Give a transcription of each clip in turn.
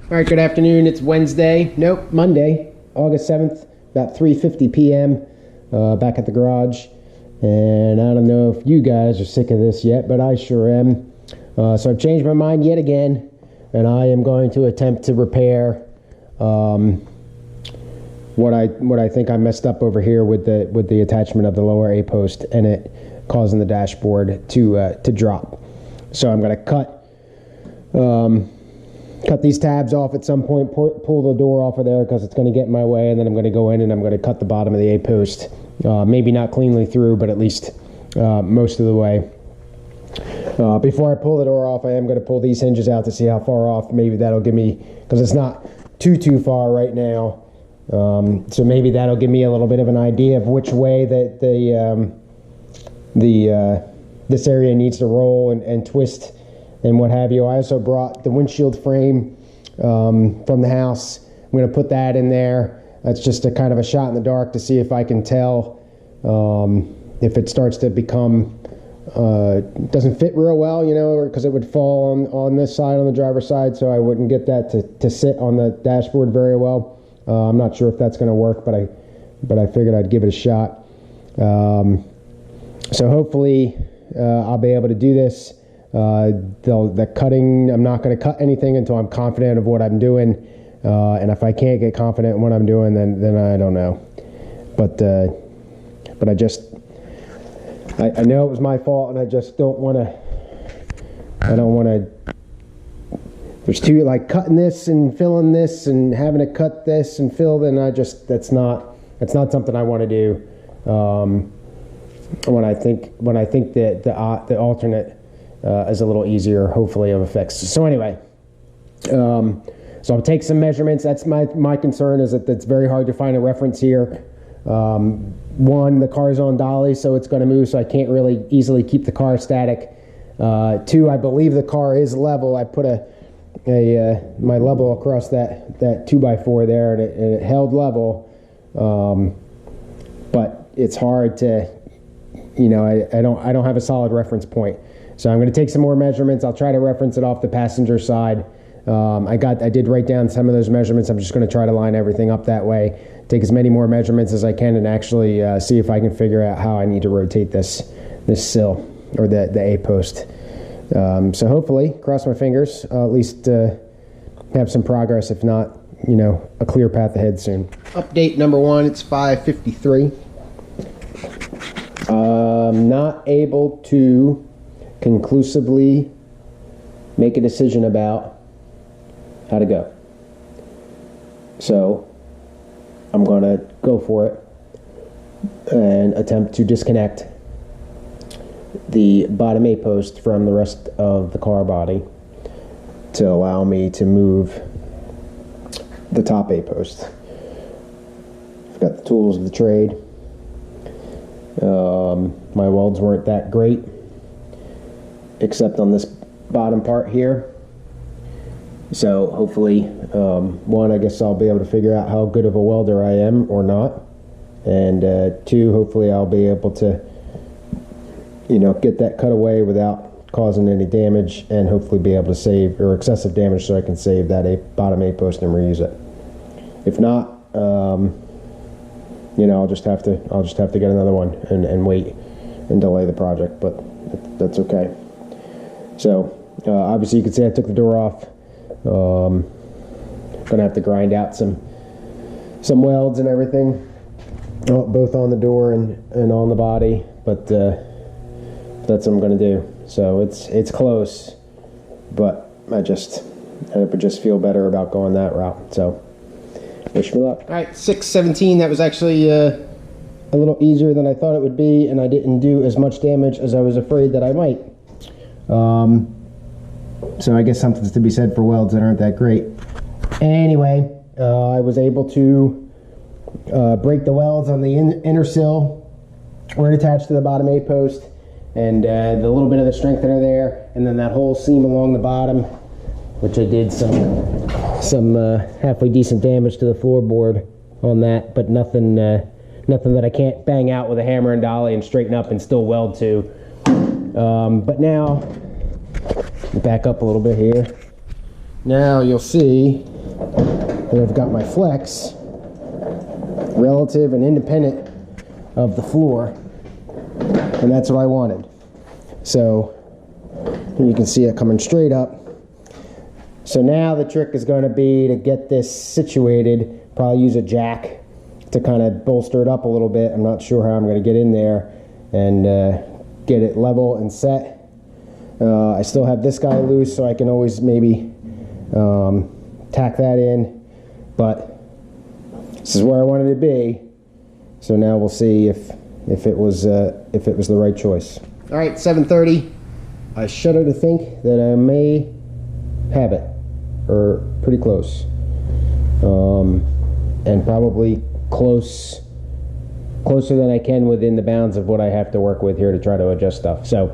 All right, good afternoon. It's Wednesday. Nope, Monday, August 7th, about 3:50 p.m. Back at the garage. And I don't know if you guys are sick of this yet, but I sure am. So I've changed my mind yet again, and I am going to attempt to repair what I think I messed up over here with the attachment of the lower A post and it causing the dashboard to drop. So I'm going to cut these tabs off at some point, pull the door off of there because it's going to get in my way, and then I'm going to go in and I'm going to cut the bottom of the A post. Maybe not cleanly through, but at least most of the way. Before I pull the door off, I am going to pull these hinges out to see how far off. Maybe that'll give me, because it's not too far right now. So maybe that'll give me a little bit of an idea of which way that this area needs to roll and twist and what have you. I also brought the windshield frame from the house. I'm going to put that in there. That's just a kind of a shot in the dark to see if I can tell if it starts to become doesn't fit real well, you know, because it would fall on this side, on the driver's side, so I wouldn't get that to sit on the dashboard very well. I'm not sure if that's going to work, but I figured I'd give it a shot. So hopefully I'll be able to do this. The cutting, I'm not going to cut anything until I'm confident of what I'm doing. And if I can't get confident in what I'm doing, then I don't know. But I know it was my fault, and I just don't want to. There's two, like cutting this and filling this and having to cut this and fill. Then that's not something I want to do. When I think that the alternate is a little easier, hopefully, of a fix. So anyway, so I'll take some measurements. That's my concern, is that it's very hard to find a reference here. One, the car's on dolly, so it's going to move, so I can't really easily keep the car static. Two, I believe the car is level. I put my level across that 2x4 there, and it held level. But it's hard to, you know, I don't have a solid reference point. So I'm going to take some more measurements. I'll try to reference it off the passenger side. I did write down some of those measurements. I'm just going to try to line everything up that way. Take as many more measurements as I can and actually see if I can figure out how I need to rotate this sill or the A post. So hopefully, cross my fingers, I'll at least have some progress. If not, you know, a clear path ahead soon. Update number 1, it's 5:53. I'm not able to conclusively make a decision about how to go. So I'm going to go for it and attempt to disconnect the bottom A post from the rest of the car body to allow me to move the top A post. I've got the tools of the trade. My welds weren't that great, except on this bottom part here. So hopefully, one, I guess I'll be able to figure out how good of a welder I am or not. And two, hopefully I'll be able to, you know, get that cut away without causing any damage, and hopefully be able to save, or excessive damage, so I can save that bottom A post and reuse it. If not, you know, I'll just have to get another one and wait and delay the project, but that's okay. So obviously you can see I took the door off. Gonna have to grind out some welds and everything, both on the door and on the body, but that's what I'm gonna do. So it's close, but I would just feel better about going that route. So wish me luck. All right, 6:17. That was actually a little easier than I thought it would be, and I didn't do as much damage as I was afraid that I might. So I guess something's to be said for welds that aren't that great. Anyway, I was able to break the welds on the inner sill where it attached to the bottom A post, and the little bit of the strengthener there, and then that whole seam along the bottom, which I did some halfway decent damage to the floorboard on that, but nothing that I can't bang out with a hammer and dolly and straighten up and still weld to. But now, back up a little bit here. Now you'll see And I've got my flex relative and independent of the floor, and that's what I wanted. So you can see it coming straight up. So now the trick is going to be to get this situated, probably use a jack to kind of bolster it up a little bit. I'm not sure how I'm going to get in there and get it level and set. I still have this guy loose, so I can always maybe tack that in, but this is where I wanted to be. So now we'll see if it was the right choice. All right, 7:30. I shudder to think that I may have it, or pretty close, and probably closer than I can within the bounds of what I have to work with here to try to adjust stuff. So,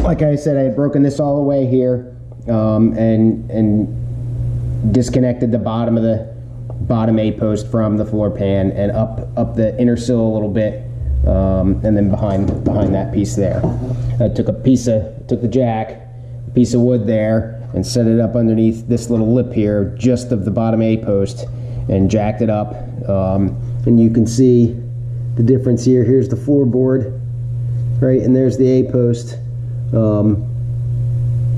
like I said, I had broken this all the way here, and disconnected the bottom of the bottom A post from the floor pan and up the inner sill a little bit, and then behind that piece there. I took the jack, a piece of wood there, and set it up underneath this little lip here, just of the bottom A post, and jacked it up. And you can see the difference here. Here's the floorboard, right, and there's the A post.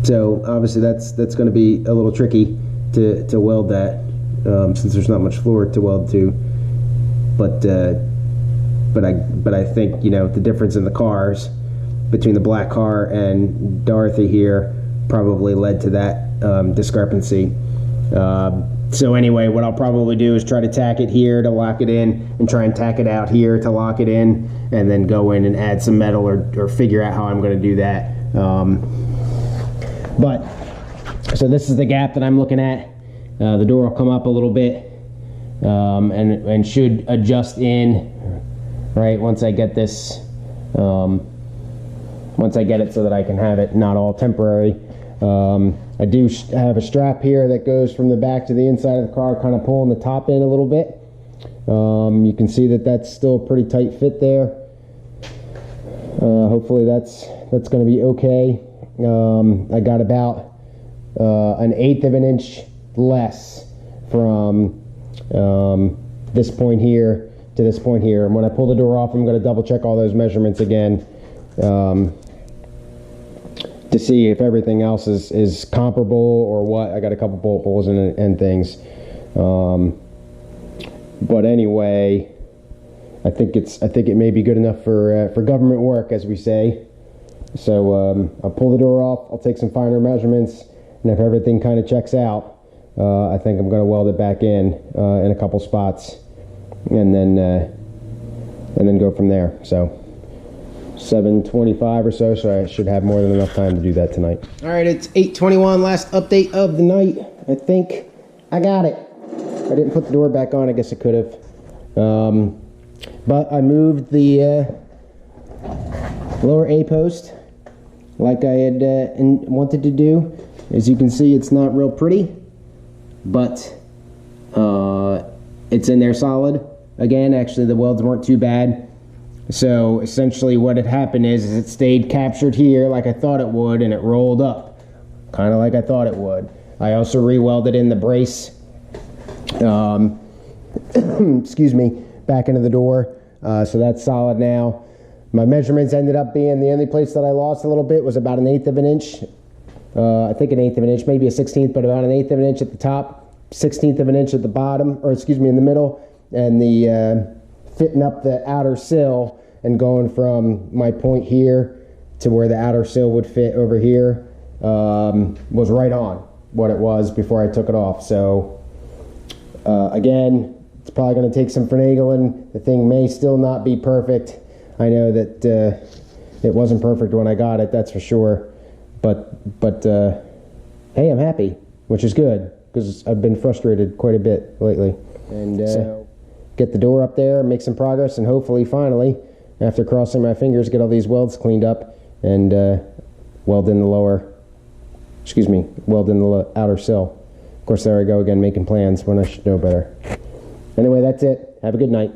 So obviously that's going to be a little tricky to weld that, since there's not much floor to weld to. But I think, you know, the difference in the cars between the black car and Dorothy here probably led to that discrepancy. So anyway, what I'll probably do is try to tack it here to lock it in, and try and tack it out here to lock it in, and then go in and add some metal, or figure out how I'm going to do that. So this is the gap that I'm looking at. The door will come up a little bit, and should adjust in, right, once I get this, once I get it so that I can have it not all temporary. I do have a strap here that goes from the back to the inside of the car, kind of pulling the top in a little bit. You can see that that's still a pretty tight fit there. Hopefully that's going to be okay. I got about an 1/8 of an inch less from this point here to this point here. And when I pull the door off, I'm going to double check all those measurements again, to see if everything else is comparable or what. I got a couple bolt holes in it and things. But anyway, I think it may be good enough for government work, as we say. So I'll pull the door off, I'll take some finer measurements, and if everything kind of checks out, I think I'm going to weld it back in a couple spots, and then go from there. So 7:25 or so I should have more than enough time to do that tonight. All right, it's 8:21, last update of the night. I think I got it. I didn't put the door back on. I guess I could have. But I moved the lower A post like I had wanted to do. As you can see, it's not real pretty, but it's in there solid. Again, actually the welds weren't too bad. So essentially what had happened is it stayed captured here like I thought it would, and it rolled up kind of like I thought it would. I also re-welded in the brace, excuse me, back into the door, so that's solid now. My measurements ended up being, the only place that I lost a little bit was about an 1/8 of an inch. I think an 1/8 of an inch, maybe a 1/16, but about an 1/8 of an inch at the top, 1/16 of an inch at the bottom, or excuse me, in the middle, and the fitting up the outer sill and going from my point here to where the outer sill would fit over here was right on what it was before I took it off. So again, it's probably going to take some finagling. The thing may still not be perfect. I know that it wasn't perfect when I got it, that's for sure. But hey, I'm happy, which is good, because I've been frustrated quite a bit lately. And so get the door up there, make some progress, and hopefully finally, after crossing my fingers, get all these welds cleaned up and weld in the outer sill. Of course, there I go again, making plans when I should know better. Anyway, that's it. Have a good night.